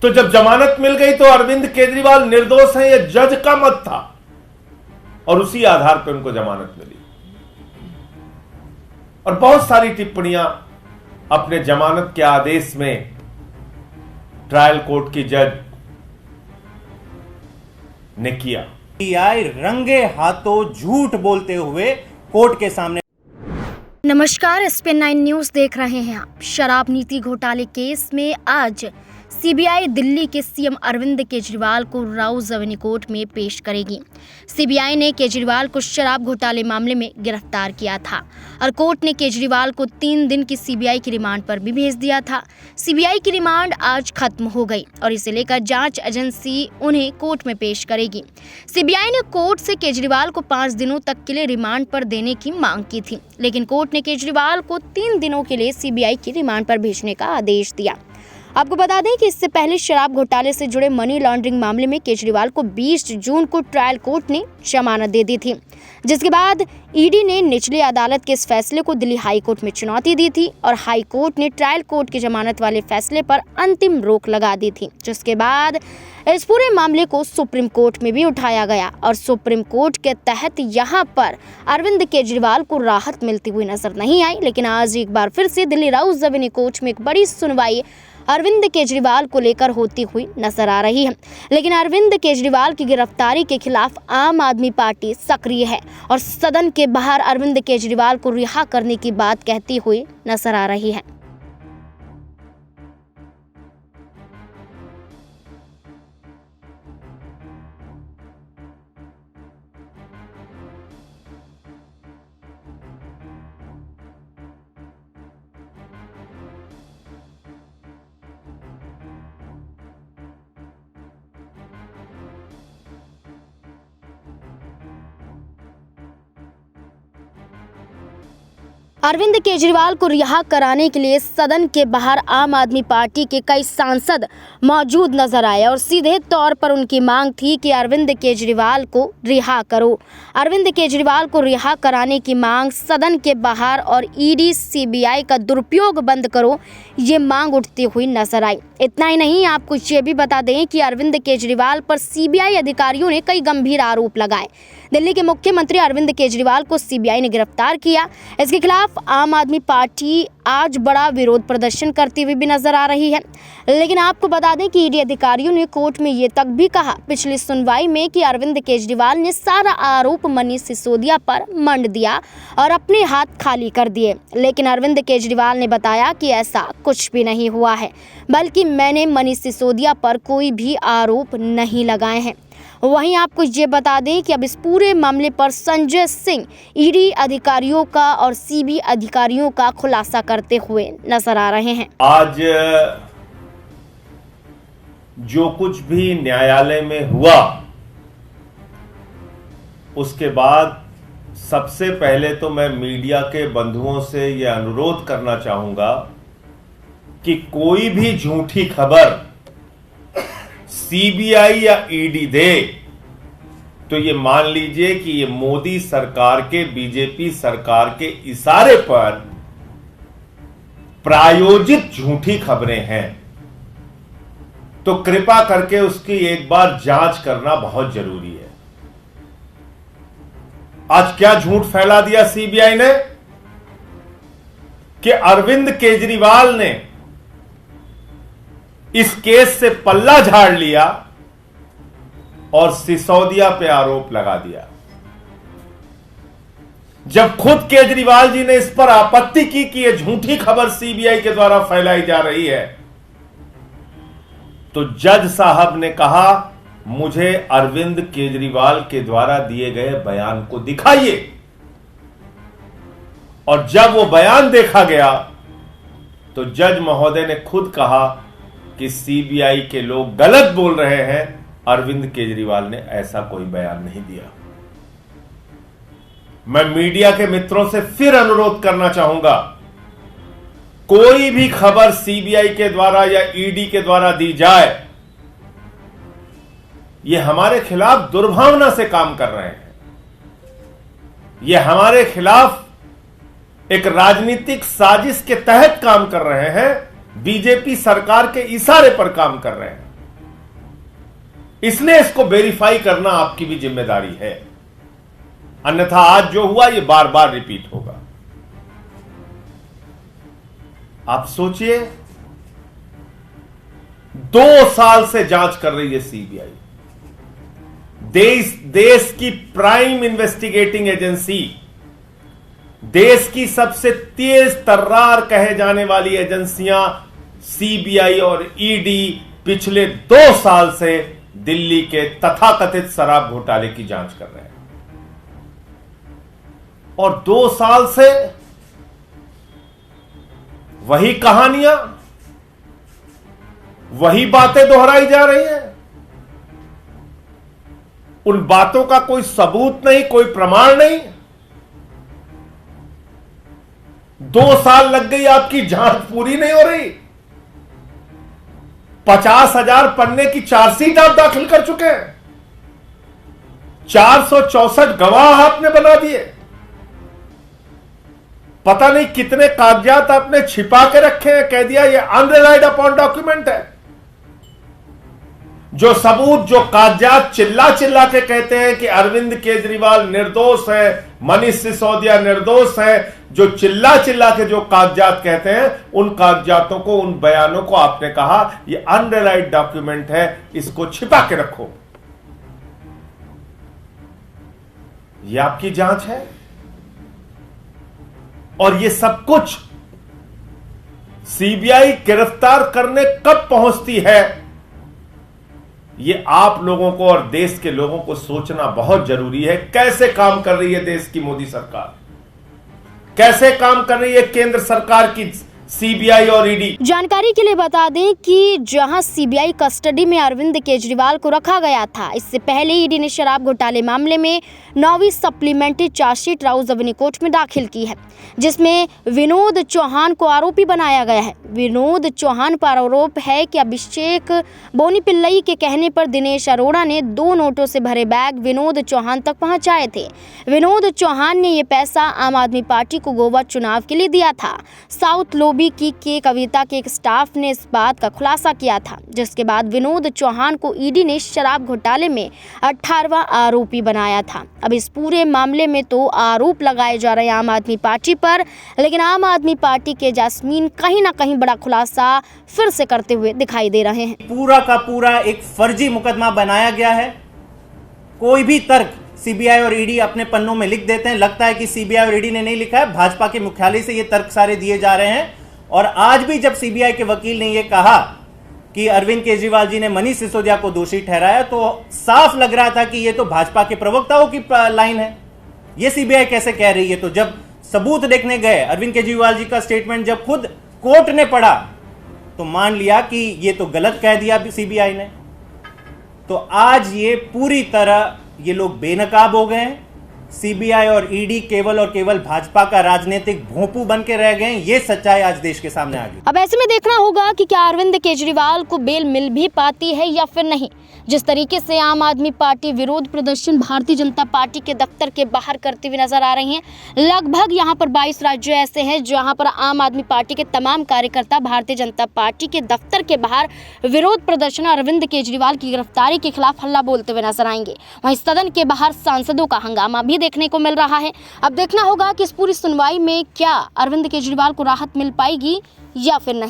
तो जब जमानत मिल गई तो अरविंद केजरीवाल निर्दोष हैं, यह जज का मत था और उसी आधार पर उनको जमानत मिली। और बहुत सारी टिप्पणियां अपने जमानत के आदेश में ट्रायल कोर्ट की जज ने किया। सीबीआई रंगे हाथों झूठ बोलते हुए कोर्ट के सामने। नमस्कार, SPN9 न्यूज देख रहे हैं आप। शराब नीति घोटाले केस में आज सीबीआई दिल्ली के सीएम अरविंद केजरीवाल को राउज एवेन्यू कोर्ट में पेश करेगी। सीबीआई ने केजरीवाल को शराब घोटाले मामले में गिरफ्तार किया था और कोर्ट ने केजरीवाल को 3 दिन की सीबीआई की रिमांड पर भी भेज दिया था। सीबीआई की रिमांड आज खत्म हो गई और इसे लेकर जांच एजेंसी उन्हें कोर्ट में पेश करेगी। सीबीआई ने कोर्ट से केजरीवाल को 5 दिनों तक के लिए रिमांड पर देने की मांग की थी, लेकिन कोर्ट ने केजरीवाल को 3 दिनों के लिए सीबीआई की रिमांड पर भेजने का आदेश दिया। आपको बता दें कि इससे पहले शराब घोटाले से जुड़े मनी लॉन्ड्रिंग मामले में केजरीवाल को 20 जून को ट्रायल कोर्ट ने जमानत दे दी थी, जिसके बाद ईडी ने निचली अदालत के इस फैसले को दिल्ली हाई कोर्ट में चुनौती दी थी और हाई कोर्ट ने ट्रायल कोर्ट की जमानत वाले फैसले पर अंतिम रोक लगा दी थी, जिसके बाद इस पूरे मामले को सुप्रीम कोर्ट में भी उठाया गया और सुप्रीम कोर्ट के तहत यहाँ पर अरविंद केजरीवाल को राहत मिलती हुई नजर नहीं आई। लेकिन आज एक बार फिर से दिल्ली राउज एवेन्यू कोर्ट में एक बड़ी सुनवाई अरविंद केजरीवाल को लेकर होती हुई नजर आ रही है। लेकिन अरविंद केजरीवाल की गिरफ्तारी के खिलाफ आम आदमी पार्टी सक्रिय है और सदन के बाहर अरविंद केजरीवाल को रिहा करने की बात कहती हुई नजर आ रही है। अरविंद केजरीवाल को रिहा कराने के लिए सदन के बाहर आम आदमी पार्टी के कई सांसद मौजूद नजर आए और सीधे तौर पर उनकी मांग थी कि अरविंद केजरीवाल को रिहा करो। अरविंद केजरीवाल को रिहा कराने की मांग सदन के बाहर और ईडी सीबीआई का दुरुपयोग बंद करो, ये मांग उठती हुई नजर आई। इतना ही नहीं, आपको ये भी बता दें कि अरविंद केजरीवाल पर सीबीआई अधिकारियों ने कई गंभीर आरोप लगाए। दिल्ली के मुख्यमंत्री अरविंद केजरीवाल को सीबीआई ने गिरफ्तार किया। इसके खिलाफ आम आदमी पार्टी आज बड़ा विरोध प्रदर्शन करती हुई भी नजर आ रही है। लेकिन आपको बता दें कि ईडी अधिकारियों ने कोर्ट में ये तक भी कहा पिछली सुनवाई में कि अरविंद केजरीवाल ने सारा आरोप मनीष सिसोदिया पर मंड दिया और अपने हाथ खाली कर दिए। लेकिन अरविंद केजरीवाल ने बताया कि ऐसा कुछ भी नहीं हुआ है, बल्कि मैंने मनीष सिसोदिया पर कोई भी आरोप नहीं लगाए हैं। वहीं आपको ये बता दें कि अब इस पूरे मामले पर संजय सिंह ईडी अधिकारियों का और सीबीआई अधिकारियों का खुलासा करते हुए नजर आ रहे हैं। आज जो कुछ भी न्यायालय में हुआ, उसके बाद सबसे पहले तो मैं मीडिया के बंधुओं से यह अनुरोध करना चाहूंगा कि कोई भी झूठी खबर सीबीआई या ईडी दे तो ये मान लीजिए कि ये मोदी सरकार के, बीजेपी सरकार के इशारे पर प्रायोजित झूठी खबरें हैं। तो कृपा करके उसकी एक बार जांच करना बहुत जरूरी है। आज क्या झूठ फैला दिया सीबीआई ने कि अरविंद केजरीवाल ने इस केस से पल्ला झाड़ लिया और सिसोदिया पे आरोप लगा दिया, जब खुद केजरीवाल जी ने इस पर आपत्ति की कि यह झूठी खबर सीबीआई के द्वारा फैलाई जा रही है। तो जज साहब ने कहा, मुझे अरविंद केजरीवाल के द्वारा दिए गए बयान को दिखाइए। और जब वो बयान देखा गया तो जज महोदय ने खुद कहा कि सीबीआई के लोग गलत बोल रहे हैं, अरविंद केजरीवाल ने ऐसा कोई बयान नहीं दिया। मैं मीडिया के मित्रों से फिर अनुरोध करना चाहूंगा, कोई भी खबर सीबीआई के द्वारा या ईडी के द्वारा दी जाए, यह हमारे खिलाफ दुर्भावना से काम कर रहे हैं। यह हमारे खिलाफ एक राजनीतिक साजिश के तहत काम कर रहे हैं, बीजेपी सरकार के इशारे पर काम कर रहे हैं। इसलिए इसको वेरीफाई करना आपकी भी जिम्मेदारी है, अन्यथा आज जो हुआ ये बार बार रिपीट होगा। आप सोचिए, 2 साल से जांच कर रही है सीबीआई, देश की प्राइम इन्वेस्टिगेटिंग एजेंसी, देश की सबसे तेज तर्रार कहे जाने वाली एजेंसियां सीबीआई और ईडी पिछले 2 साल से दिल्ली के तथाकथित शराब घोटाले की जांच कर रहे हैं। और 2 साल से वही कहानियां, वही बातें दोहराई जा रही हैं। उन बातों का कोई सबूत नहीं, कोई प्रमाण नहीं। 2 साल लग गई, आपकी जांच पूरी नहीं हो रही। 50,000 पन्ने की चार्जशीट आप दाखिल कर चुके हैं, 464 गवाह आपने बना दिए, पता नहीं कितने कागजात आपने छिपा के रखे हैं, कह दिया ये अनरिलाइड अपॉन डॉक्यूमेंट है। जो सबूत, जो कागजात चिल्ला चिल्ला के कहते हैं कि अरविंद केजरीवाल निर्दोष है, मनीष सिसोदिया निर्दोष है, जो चिल्ला चिल्ला के जो कागजात कहते हैं, उन कागजातों को, उन बयानों को आपने कहा ये अनरिलाइड डॉक्यूमेंट है, इसको छिपा के रखो। ये आपकी जांच है। और ये सब कुछ सीबीआई गिरफ्तार करने कब पहुंचती है, ये आप लोगों को और देश के लोगों को सोचना बहुत जरूरी है। कैसे काम कर रही है देश की मोदी सरकार, कैसे काम कर रही है केंद्र सरकार की सीबीआई और ईडी। जानकारी के लिए बता दें कि जहां सीबीआई कस्टडी में अरविंद केजरीवाल को रखा गया था, इससे पहले ईडी ने शराब घोटाले मामले में 9वीं supplementary chargesheet Rouse Avenue court में दाखिल की है, जिसमें विनोद चौहान को आरोपी बनाया गया है। विनोद चौहान पर आरोप है कि अभिषेक बोनीपिल्लई के कहने पर दिनेश अरोड़ा ने 2 नोटों से भरे बैग विनोद चौहान तक पहुंचाए थे। विनोद चौहान ने ये पैसा आम आदमी पार्टी को गोवा चुनाव के लिए दिया था। साउथ लोबी की कविता के एक स्टाफ ने इस बात का खुलासा किया था, जिसके बाद विनोद चौहान को ईडी ने शराब घोटाले में 18वां आरोपी बनाया था। अब इस पूरे मामले में तो आरोप लगाए जा रहे हैं आम आदमी पार्टी पर, लेकिन आम आदमी पार्टी के जैस्मीन कहीं ना कहीं बड़ा खुलासा फिर से करते हुए दिखाई दे रहे हैं। पूरा का पूरा एक फर्जी मुकदमा बनाया गया है। कोई भी तर्क सीबीआई और ईडी अपने पन्नों में लिख देते हैं, लगता है कि सीबीआई और ईडी ने नहीं लिखा है, भाजपा के मुख्यालय से ये तर्क सारे दिए जा रहे हैं। और आज भी जब सीबीआई के वकील ने यह कहा कि अरविंद केजरीवाल जी ने मनीष सिसोदिया को दोषी ठहराया, तो साफ लग रहा था कि यह तो भाजपा के प्रवक्ताओं की लाइन है। यह सीबीआई कैसे कह रही है? तो जब सबूत देखने गए, अरविंद केजरीवाल जी का स्टेटमेंट जब खुद कोर्ट ने पढ़ा, तो मान लिया कि यह तो गलत कह दिया सीबीआई ने। तो आज ये पूरी तरह ये लोग बेनकाब हो गए हैं। सीबीआई और ईडी केवल और केवल भाजपा का राजनीतिक भोंपू बन के रह गए। ये सच्चाई आज देश के सामने आ गई। अब ऐसे में देखना होगा कि क्या अरविंद केजरीवाल को बेल मिल भी पाती है या फिर नहीं। जिस तरीके से आम आदमी पार्टी विरोध प्रदर्शन भारतीय जनता पार्टी के दफ्तर के बाहर करते हुए नजर आ रही हैं, लगभग यहाँ पर 22 राज्य ऐसे हैं जहाँ पर आम आदमी पार्टी के तमाम कार्यकर्ता भारतीय जनता पार्टी के दफ्तर के बाहर विरोध प्रदर्शन अरविंद केजरीवाल की गिरफ्तारी के खिलाफ हल्ला बोलते हुए नजर आएंगे। वहीं सदन के बाहर सांसदों का हंगामा भी देखने को मिल रहा है। अब देखना होगा कि इस पूरी सुनवाई में क्या अरविंद केजरीवाल को राहत मिल पाएगी या फिर नहीं।